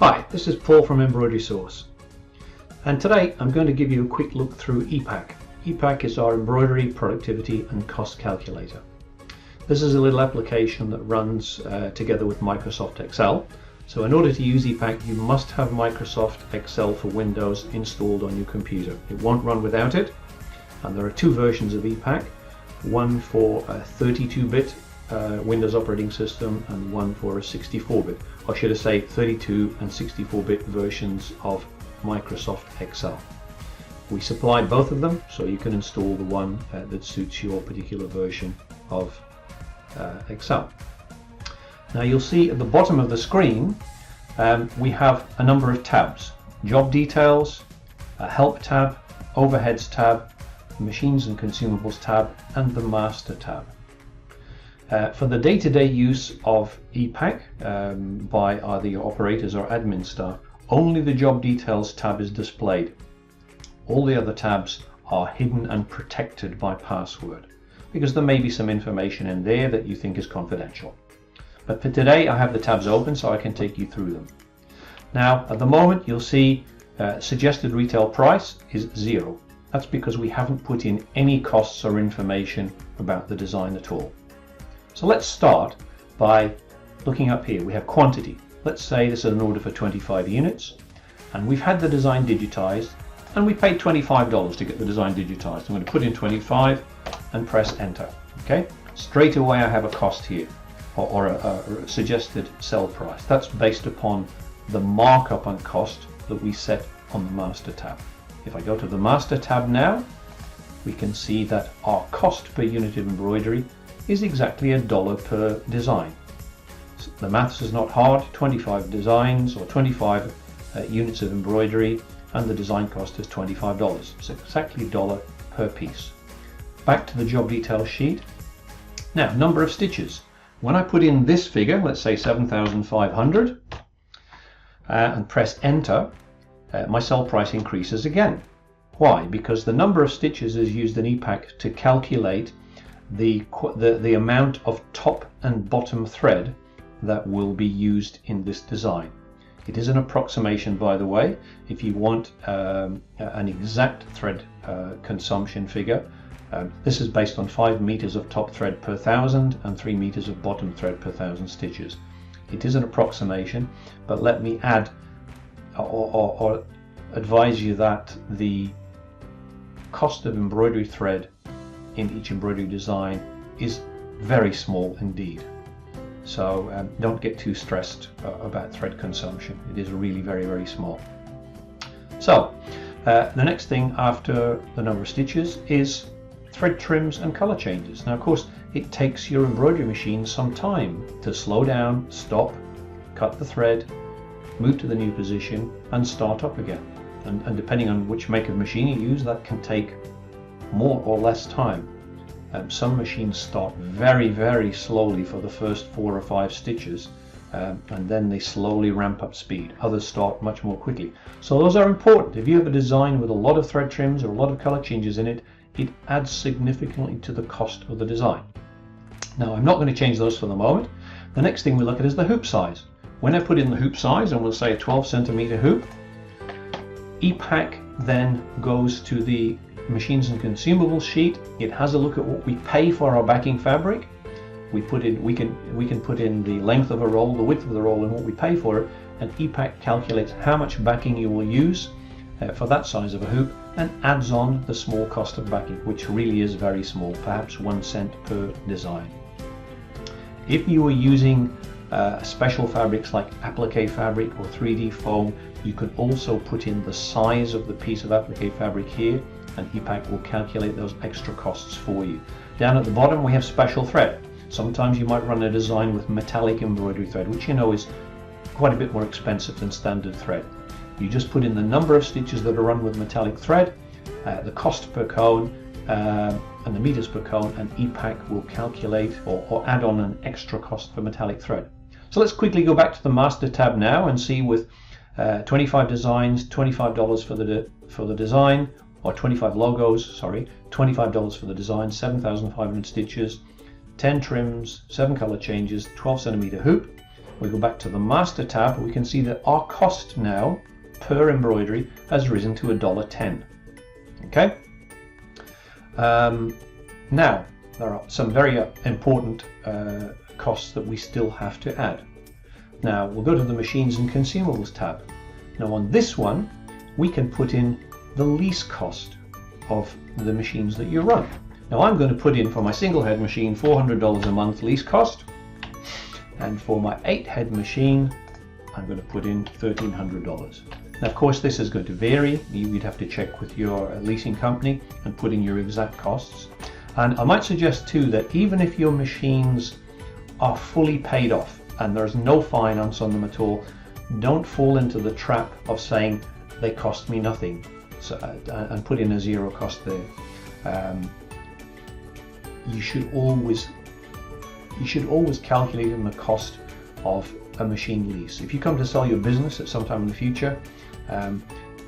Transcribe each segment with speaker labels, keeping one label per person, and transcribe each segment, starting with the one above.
Speaker 1: Hi, this is Paul from Embroidery Source, and today I'm going to give you a quick look through ePack. ePack is our embroidery productivity and cost calculator. This is a little application that runs together with Microsoft Excel. So in order to use ePack, you must have Microsoft Excel for Windows installed on your computer. It won't run without it, and there are two versions of ePack, one for a 32-bit Windows operating system and one for a 64-bit, or should I say 32 and 64-bit versions of Microsoft Excel. We supply both of them, so you can install the one that suits your particular version of Excel. Now you'll see at the bottom of the screen we have a number of tabs: job details, a help tab, overheads tab, machines and consumables tab, and the master tab. For the day-to-day use of ePack by either your operators or admin staff, only the job details tab is displayed. All the other tabs are hidden and protected by password, because there may be some information in there that you think is confidential. But for today I have the tabs open so I can take you through them. Now at the moment you'll see suggested retail price is 0. That's because we haven't put in any costs or information about the design at all. So let's start by looking up here. We have quantity. Let's say this is an order for 25 units, and we've had the design digitized, and we paid $25 to get the design digitized. I'm going to put in 25 and press enter. Okay, straight away I have a cost here, or a suggested sell price. That's based upon the markup on cost that we set on the master tab. If I go to the master tab now, we can see that our cost per unit of embroidery is exactly $1 per design. So the maths is not hard. 25 designs or 25 units of embroidery, and the design cost is $25. So exactly $1 per piece. Back to the job details sheet. Now, number of stitches. When I put in this figure, let's say 7,500, and press enter, my sell price increases again. Why? Because the number of stitches is used in ePack to calculate the amount of top and bottom thread that will be used in this design. It is an approximation, by the way. If you want an exact thread consumption figure, this is based on 5 meters of top thread per 1,000 and 3 meters of bottom thread per 1,000 stitches. It is an approximation, but let me add or advise you that the cost of embroidery thread in each embroidery design is very small indeed. So don't get too stressed about thread consumption. It is really very, very small. So the next thing after the number of stitches is thread trims and color changes. Now of course it takes your embroidery machine some time to slow down, stop, cut the thread, move to the new position and start up again. And depending on which make of machine you use, that can take more or less time. Some machines start very, very slowly for the first 4 or 5 stitches, and then they slowly ramp up speed. Others start much more quickly. So those are important. If you have a design with a lot of thread trims or a lot of color changes in it, it adds significantly to the cost of the design. Now I'm not going to change those for the moment. The next thing we look at is the hoop size. When I put in the hoop size, and we'll say a 12 centimeter hoop, ePack then goes to the machines and consumables sheet. It has a look at what we pay for our backing fabric. We can put in the length of a roll, the width of the roll, and what we pay for it, and ePack calculates how much backing you will use for that size of a hoop, and adds on the small cost of backing, which really is very small, perhaps 1 cent per design. If you are using special fabrics like applique fabric or 3D foam, you can also put in the size of the piece of applique fabric here, and ePack will calculate those extra costs for you. Down at the bottom we have special thread. Sometimes you might run a design with metallic embroidery thread, which you know is quite a bit more expensive than standard thread. You just put in the number of stitches that are run with metallic thread, the cost per cone, and the meters per cone, and ePack will calculate or add on an extra cost for metallic thread. So let's quickly go back to the master tab now and see with 25 designs, $25 for the design, or 25 logos, sorry, $25 for the design, 7,500 stitches, 10 trims, 7 color changes, 12 centimeter hoop. we go back to the master tab, we can see that our cost now per embroidery has risen to $1.10. Okay. Now there are some very important costs that we still have to add. Now we'll go to the machines and consumables tab. Now on this one we can put in the lease cost of the machines that you run. Now I'm going to put in for my single head machine $400 a month lease cost, and for my 8-head machine I'm going to put in $1,300. Now of course this is going to vary. You'd have to check with your leasing company and put in your exact costs. And I might suggest too that even if your machines are fully paid off and there's no finance on them at all, don't fall into the trap of saying they cost me nothing, and put in a zero cost there. You should always calculate in the cost of a machine lease. If you come to sell your business at some time in the future,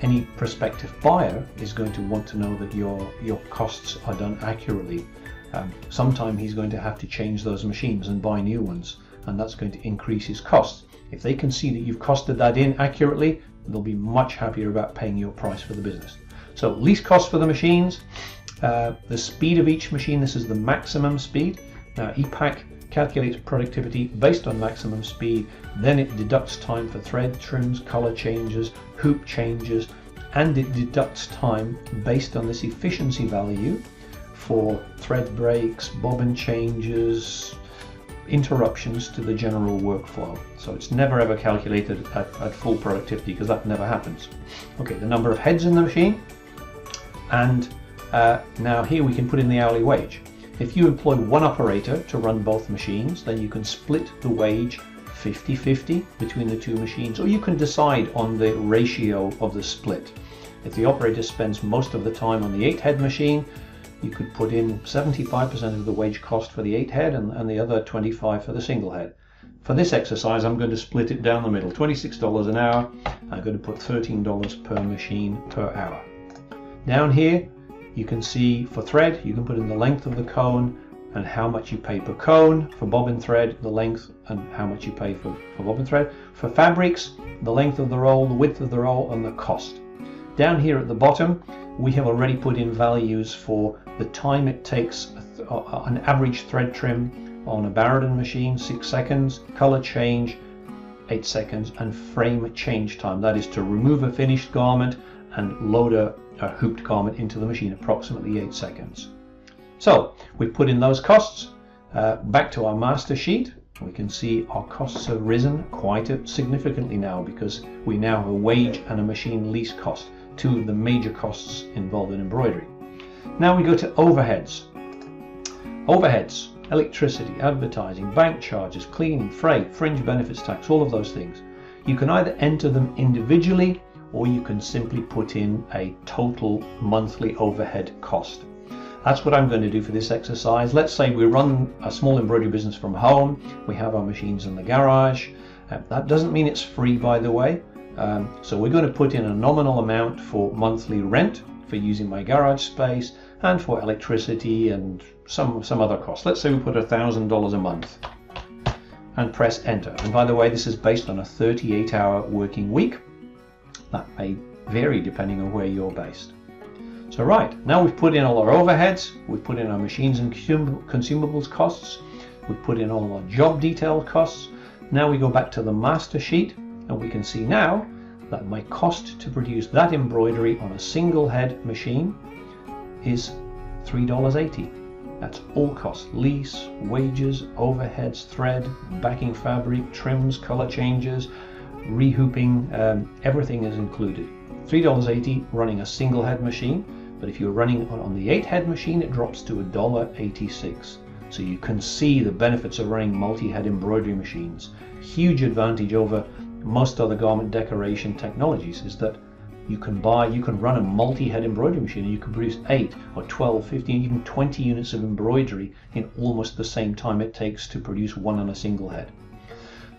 Speaker 1: any prospective buyer is going to want to know that your costs are done accurately. Sometime he's going to have to change those machines and buy new ones, and that's going to increase his costs. If they can see that you've costed that in accurately, they'll be much happier about paying your price for the business. So lease cost for the machines, the speed of each machine, this is the maximum speed. Now ePack calculates productivity based on maximum speed, then it deducts time for thread trims, color changes, hoop changes, and it deducts time based on this efficiency value for thread breaks, bobbin changes, interruptions to the general workflow. So it's never ever calculated at full productivity, because that never happens. Okay, the number of heads in the machine, and now here we can put in the hourly wage. If you employ one operator to run both machines, then you can split the wage 50-50 between the two machines, or you can decide on the ratio of the split. If the operator spends most of the time on the 8-head machine, you could put in 75% of the wage cost for the 8-head and the other 25% for the single head. For this exercise, I'm going to split it down the middle, $26 an hour. I'm going to put $13 per machine per hour. Down here, you can see for thread, you can put in the length of the cone and how much you pay per cone. For bobbin thread, the length and how much you pay for bobbin thread. For fabrics, the length of the roll, the width of the roll, and the cost. Down here at the bottom, we have already put in values for the time it takes an average thread trim on a Bardin machine, 6 seconds, color change, 8 seconds, and frame change time. That is to remove a finished garment and load a hooped garment into the machine, approximately 8 seconds. So we put in those costs. Back to our master sheet, we can see our costs have risen quite significantly now, because we now have a wage and a machine lease cost, two of the major costs involved in embroidery. Now we go to overheads. Overheads, electricity, advertising, bank charges, cleaning, freight, fringe benefits tax, all of those things. You can either enter them individually, or you can simply put in a total monthly overhead cost. That's what I'm going to do for this exercise. Let's say we run a small embroidery business from home. We have our machines in the garage. That doesn't mean it's free, by the way. So we're going to put in a nominal amount for monthly rent for using my garage space, and for electricity and some other costs. Let's say we put $1,000 a month and press enter. And by the way, this is based on a 38-hour working week. That may vary depending on where you're based. So right, now we've put in all our overheads, we've put in our machines and consumables costs, we've put in all our job detail costs. Now we go back to the master sheet, and we can see now that my cost to produce that embroidery on a single head machine is $3.80. That's all costs: lease, wages, overheads, thread, backing fabric, trims, color changes, rehooping, everything is included. $3.80 running a single head machine, but if you're running on the 8-head machine, it drops to $1.86. So you can see the benefits of running multi-head embroidery machines. Huge advantage over most other garment decoration technologies is that you can run a multi-head embroidery machine, and you can produce 8 or 12, 15, even 20 units of embroidery in almost the same time it takes to produce one on a single head.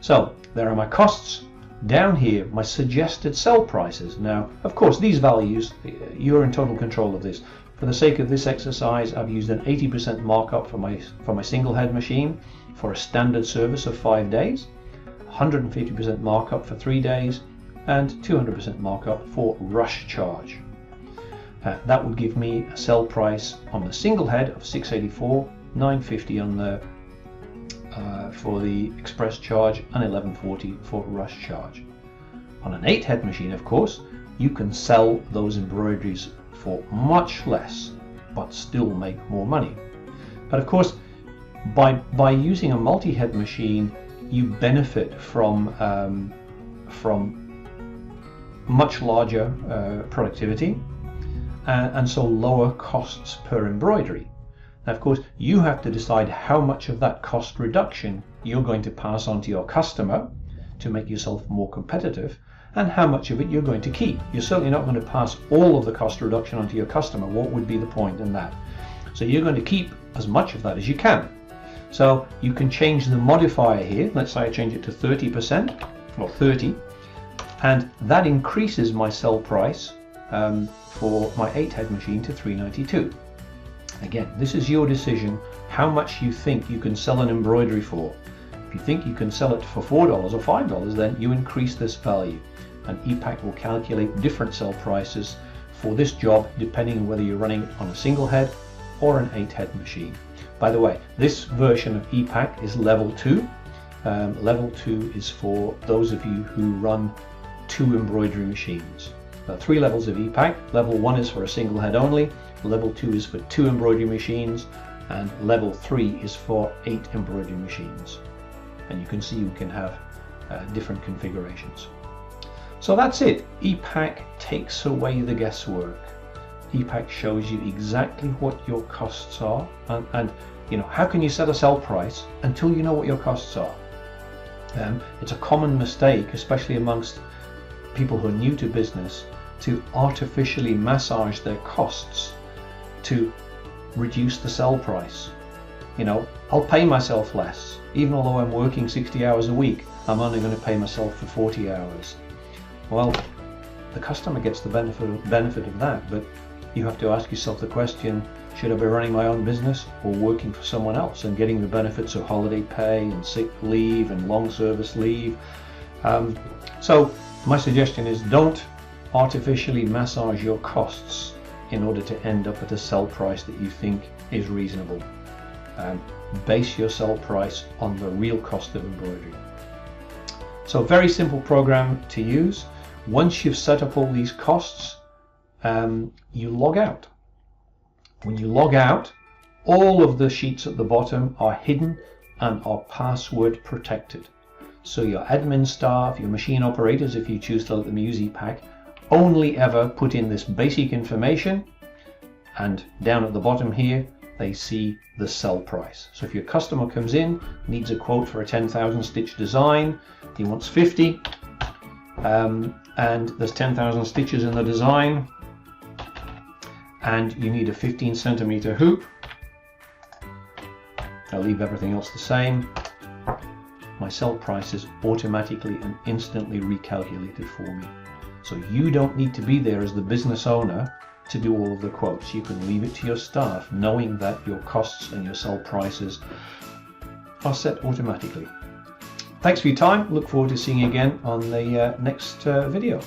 Speaker 1: So there are my costs. Down here, my suggested sell prices. Now, of course, these values, you're in total control of this. For the sake of this exercise, I've used an 80% markup for my single head machine for a standard service of 5 days. 150% markup for 3 days, and 200% markup for rush charge. That would give me a sell price on the single head of $684, $950 on the for the express charge, and $1140 for rush charge. On an 8-head machine, of course, you can sell those embroideries for much less, but still make more money. But of course, by using a multi-head machine, you benefit from much larger productivity and so lower costs per embroidery. Now, of course, you have to decide how much of that cost reduction you're going to pass on to your customer to make yourself more competitive, and how much of it you're going to keep. You're certainly not going to pass all of the cost reduction onto your customer. What would be the point in that? So you're going to keep as much of that as you can. So you can change the modifier here. Let's say I change it to 30%, or 30, and that increases my sell price for my 8-head machine to $392. Again, this is your decision how much you think you can sell an embroidery for. If you think you can sell it for $4 or $5, then you increase this value, and ePack will calculate different sell prices for this job depending on whether you're running it on a single head or an 8-head machine. By the way, this version of ePack is level 2. Level 2 is for those of you who run 2 embroidery machines. There are 3 levels of ePack. Level 1 is for a single head only, level 2 is for 2 embroidery machines, and level 3 is for 8 embroidery machines. And you can see you can have different configurations. So that's it. ePack takes away the guesswork. ePack shows you exactly what your costs are, and you know, how can you set a sell price until you know what your costs are? It's a common mistake, especially amongst people who are new to business, to artificially massage their costs to reduce the sell price. You know, I'll pay myself less. Even although I'm working 60 hours a week, I'm only going to pay myself for 40 hours. Well, the customer gets the benefit of that, but you have to ask yourself the question, should I be running my own business or working for someone else and getting the benefits of holiday pay and sick leave and long service leave? So my suggestion is, don't artificially massage your costs in order to end up at a sell price that you think is reasonable. Base your sell price on the real cost of embroidery. So very simple program to use. Once you've set up all these costs, you log out. When you log out, all of the sheets at the bottom are hidden and are password protected. So your admin staff, your machine operators, if you choose to let them use ePack, only ever put in this basic information, and down at the bottom here they see the sell price. So if your customer comes in, needs a quote for a 10,000 stitch design, he wants 50, and there's 10,000 stitches in the design, and you need a 15 centimeter hoop, I'll leave everything else the same. My sell price is automatically and instantly recalculated for me. So you don't need to be there as the business owner to do all of the quotes. You can leave it to your staff, knowing that your costs and your sell prices are set automatically. Thanks for your time. Look forward to seeing you again on the next video.